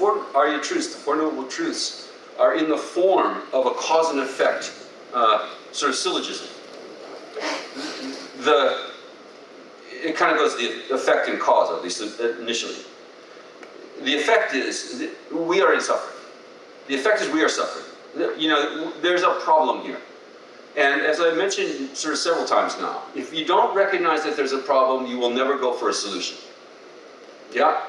Four Arya Truths, the Four Noble Truths, are in the form of a cause and effect sort of syllogism. It kind of goes the effect and cause, at least initially. The effect is we are in suffering. The effect is we are suffering. You know, there's a problem here. And as I mentioned sort of several times now, if you don't recognize that there's a problem, you will never go for a solution. Yeah?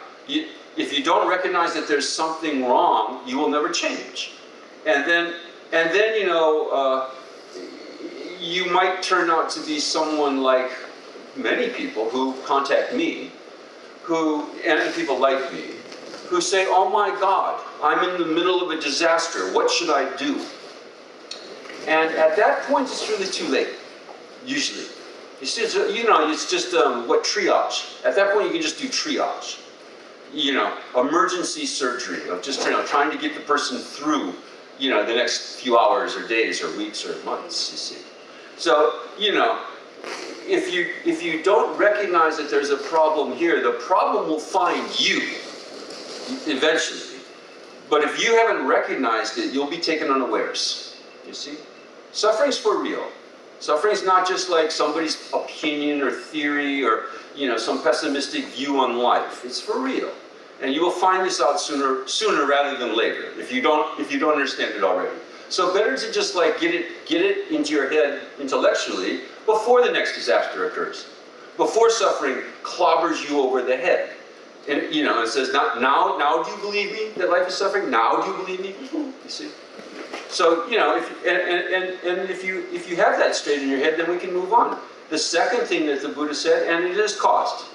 If you don't recognize that there's something wrong, you will never change. And then you know, you might turn out to be someone like many people who contact me, and people like me, who say, oh my God, I'm in the middle of a disaster, what should I do? And at that point, it's really too late, usually. It's just, you know, it's just, what, triage. At that point, you can just do triage. You know, emergency surgery of just, you know, trying to get the person through, you know, the next few hours or days or weeks or months, you see. So, you know, if you don't recognize that there's a problem here, the problem will find you eventually. But if you haven't recognized it, you'll be taken unawares, you see. Suffering's for real. Suffering's not just like somebody's opinion or theory or, you know, some pessimistic view on life. It's for real. And you will find this out sooner rather than later if you don't understand it already. So better to just like get it into your head intellectually before the next disaster occurs. Before suffering clobbers you over the head. And you know, it says, now do you believe me that life is suffering? Now do you believe me? You see? So, you know, if you have that straight in your head, then we can move on. The second thing that the Buddha said, and it is caused.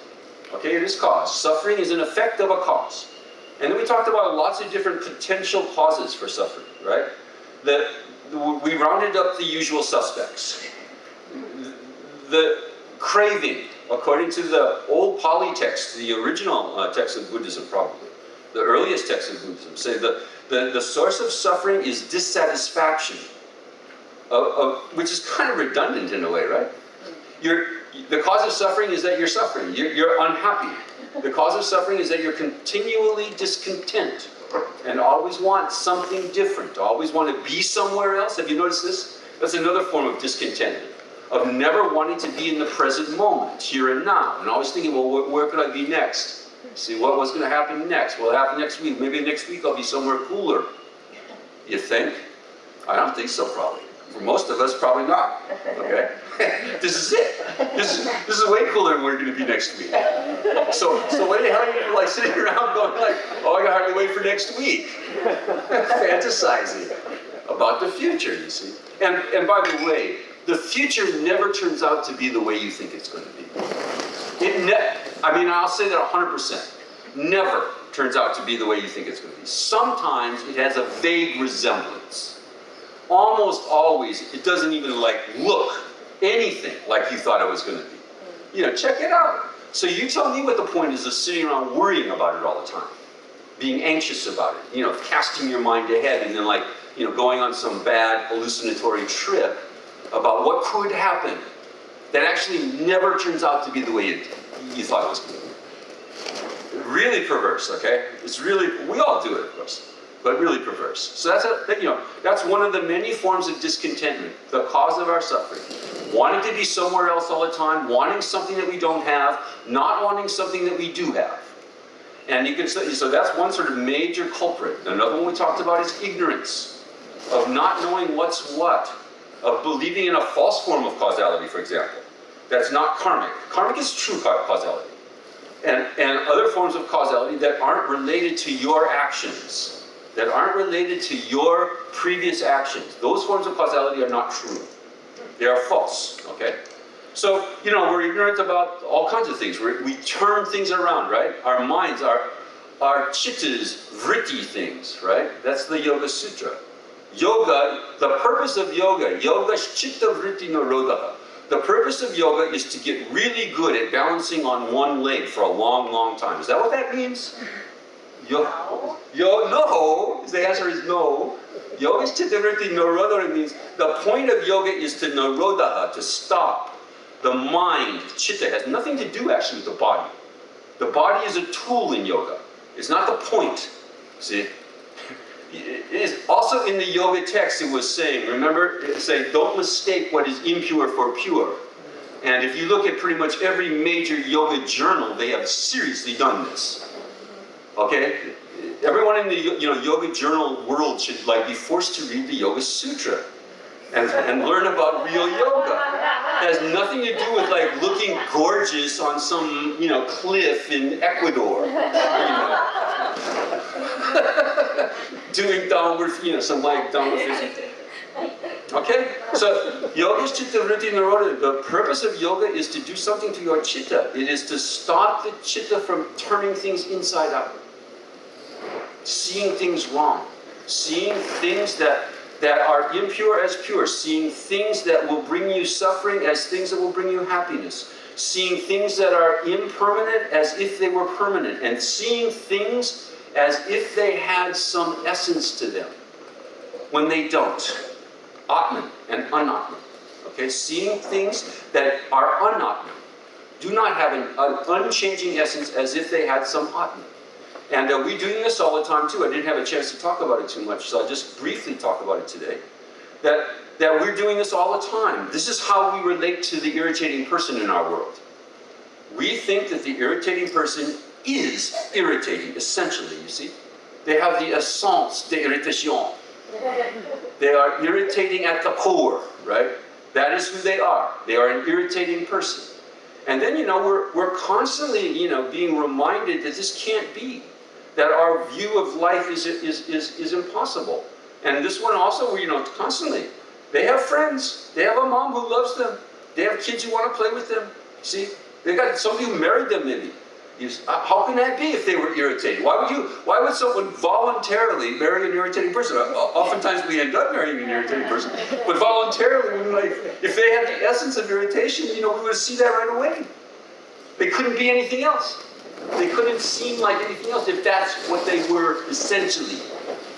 Okay, it is caused. Suffering is an effect of a cause. And then we talked about lots of different potential causes for suffering, right? We rounded up the usual suspects. The craving, according to the old Pali text, the original text of Buddhism probably, the earliest text of Buddhism, say the source of suffering is dissatisfaction, which is kind of redundant in a way, right? The cause of suffering is that you're suffering. You're unhappy. The cause of suffering is that you're continually discontent and always want something different, always want to be somewhere else. Have you noticed this? That's another form of discontentment, of never wanting to be in the present moment, here and now, and always thinking, well, where could I be next? See, what's going to happen next? Will it happen next week? Maybe next week I'll be somewhere cooler. You think? I don't think so, probably. For most of us, probably not. Okay? This is it. This is way cooler than we're going to be next week. So what the hell are you like sitting around going like, oh, I can hardly wait for next week. Fantasizing about the future, you see. And by the way, the future never turns out to be the way you think it's going to be. I'll say that 100%. Never turns out to be the way you think it's going to be. Sometimes it has a vague resemblance. Almost always, it doesn't even like look anything like you thought it was going to be. You know, check it out. So you tell me what the point is of sitting around worrying about it all the time. Being anxious about it. You know, casting your mind ahead and then like, you know, going on some bad hallucinatory trip about what could happen that actually never turns out to be the way you thought it was going to be. Really perverse, okay? It's really, we all do it, of course, but really perverse. So that's one of the many forms of discontentment, the cause of our suffering. Wanting to be somewhere else all the time, wanting something that we don't have, not wanting something that we do have. And you can say, so that's one sort of major culprit. Another one we talked about is ignorance, of not knowing what's what, of believing in a false form of causality, for example. That's not karmic. Karmic is true causality. And other forms of causality that aren't related to your actions, that aren't related to your previous actions. Those forms of causality are not true. They are false, okay? So, you know, we're ignorant about all kinds of things. We turn things around, right? Our minds, our chittas, vritti things, right? That's the Yoga Sutra. Yoga, the purpose of yoga, yoga's chitta vritti narodaha. The purpose of yoga is to get really good at balancing on one leg for a long, long time. Is that what that means? No. The answer is no. Yoga's chitta vritti narodaha means the point of yoga is to narodaha, to stop. The mind, chitta, has nothing to do actually with the body. The body is a tool in yoga. It's not the point. See? It is also in the yoga text it was saying, remember, it say, don't mistake what is impure for pure. And if you look at pretty much every major yoga journal, they have seriously done this. Okay? Everyone in the yoga journal world should be forced to read the Yoga Sutra and learn about real yoga. It has nothing to do with looking gorgeous on some cliff in Ecuador. Doing downward, some downward facing. Okay? So, yoga chitta vritti nirodha. The purpose of yoga is to do something to your chitta. It is to stop the chitta from turning things inside out. Seeing things wrong. Seeing things that are impure as pure. Seeing things that will bring you suffering as things that will bring you happiness. Seeing things that are impermanent as if they were permanent. And seeing things as if they had some essence to them, when they don't. Atman and anatman. Okay, seeing things that are anatman, do not have an unchanging essence as if they had some atman. And we're doing this all the time too. I didn't have a chance to talk about it too much, so I'll just briefly talk about it today. That we're doing this all the time. This is how we relate to the irritating person in our world. We think that the irritating person is irritating, essentially, you see. They have the essence d'irritation. They are irritating at the core, right? That is who they are. They are an irritating person. And then, we're constantly, being reminded that this can't be. That our view of life is impossible. And this one also, constantly. They have friends. They have a mom who loves them. They have kids who want to play with them. See? They got somebody who married them, maybe. How can that be if they were irritated? Why would someone voluntarily marry an irritating person? Oftentimes we end up marrying an irritating person. But voluntarily, if they had the essence of irritation, we would see that right away. They couldn't be anything else. They couldn't seem like anything else if that's what they were essentially.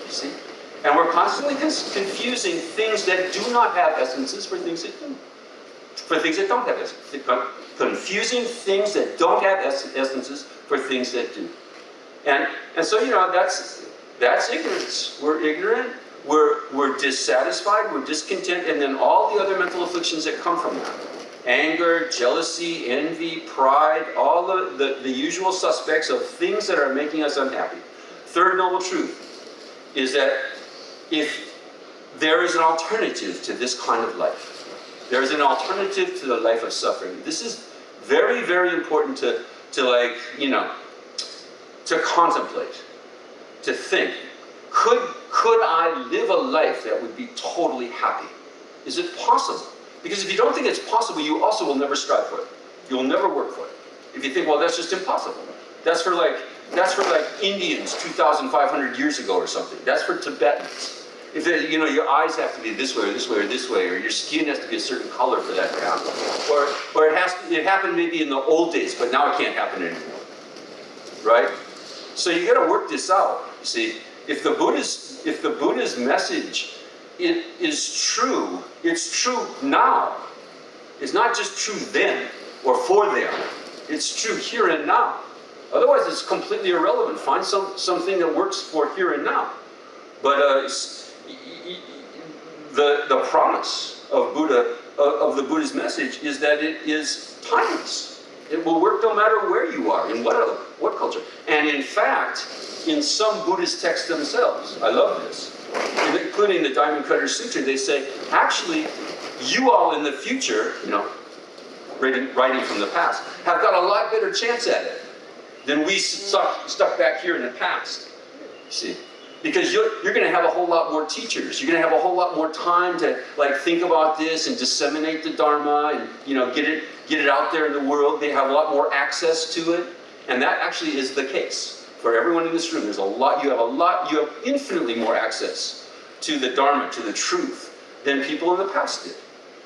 You see? And we're constantly confusing things that do not have essences for things that do. For things that don't have essences. Confusing things that don't have essences for things that do. And so, that's ignorance. We're ignorant, we're dissatisfied, we're discontent, and then all the other mental afflictions that come from that. Anger, jealousy, envy, pride, all the usual suspects of things that are making us unhappy. Third noble truth is that if there is an alternative to this kind of life, there is an alternative to the life of suffering. This is very, very important to contemplate, to think. Could I live a life that would be totally happy? Is it possible? Because if you don't think it's possible, you also will never strive for it. You will never work for it. If you think, well, that's just impossible. That's for Indians 2,500 years ago or something. That's for Tibetans. If your eyes have to be this way or this way or this way, or your skin has to be a certain color for that to happen, or it happened maybe in the old days, but now it can't happen anymore, right? So you got to work this out. You see, if the Buddha's message is true, it's true now. It's not just true then or for them. It's true here and now. Otherwise, it's completely irrelevant. Find something that works for here and now. But the promise of the Buddha's message is that it is timeless. It will work no matter where you are, in what culture. And in fact, in some Buddhist texts themselves, I love this, including the Diamond Cutter Sutra, they say, actually, you all in the future, writing from the past, have got a lot better chance at it than we stuck back here in the past. See? Because you're going to have a whole lot more teachers. You're going to have a whole lot more time to think about this and disseminate the Dharma and get it out there in the world. They have a lot more access to it, and that actually is the case for everyone in this room. You have infinitely more access to the Dharma, to the truth, than people in the past did.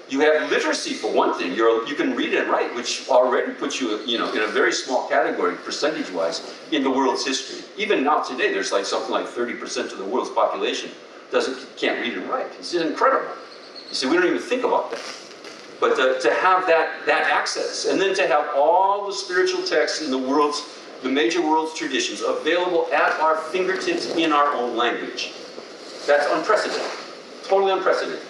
You have literacy for one thing. You can read and write, which already puts you, in a very small category, percentage-wise, in the world's history. Even now today, there's something like 30% of the world's population can't read and write. It's incredible. You see, we don't even think about that. But to have that access, and then to have all the spiritual texts in the world's the major world's traditions available at our fingertips in our own language. That's unprecedented, totally unprecedented.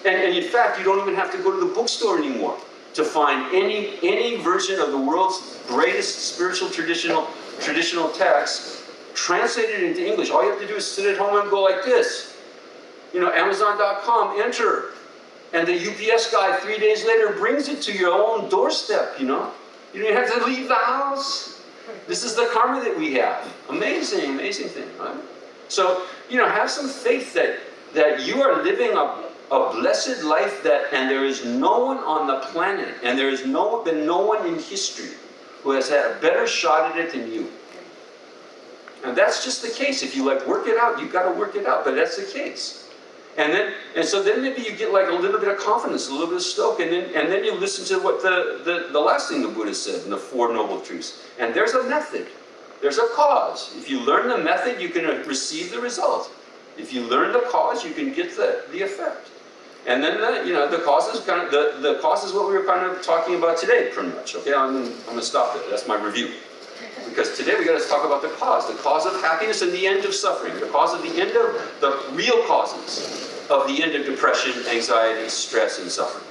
And in fact, you don't even have to go to the bookstore anymore to find any version of the world's greatest spiritual traditional text translated into English. All you have to do is sit at home and go like this. You know, Amazon.com, enter. And the UPS guy 3 days later brings it to your own doorstep, you know. You don't even have to leave the house. This is the karma that we have. Amazing, amazing thing, right? So, you know, have some faith that you are living a blessed life and there is no one on the planet, and there has been no one in history who has had a better shot at it than you. And that's just the case. If you like work it out, you've got to work it out, but that's the case. And so then maybe you get like a little bit of confidence, a little bit of stoke, and then you listen to what the last thing the Buddha said in the Four Noble Truths. And there's a method. There's a cause. If you learn the method, you can receive the result. If you learn the cause, you can get the effect. And then the cause is kind of the cause is what we were kind of talking about today, pretty much. Okay, I'm going to stop there. That's my review. Because today we got to talk about the cause of happiness and the end of suffering, the cause of the end of the real causes of the end of depression, anxiety, stress, and suffering.